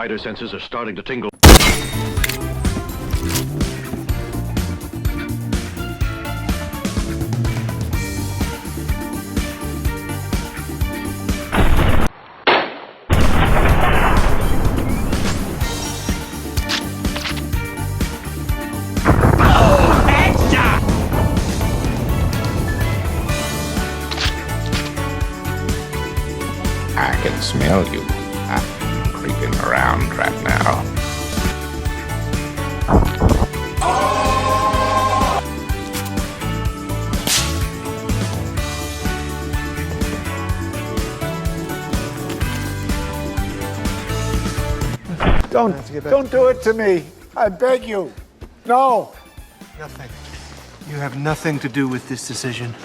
spider senses are starting to tingle. I can smell you. I'm creeping around right now. Don't do it to me. I beg you. No. Nothing. You have nothing to do with this decision.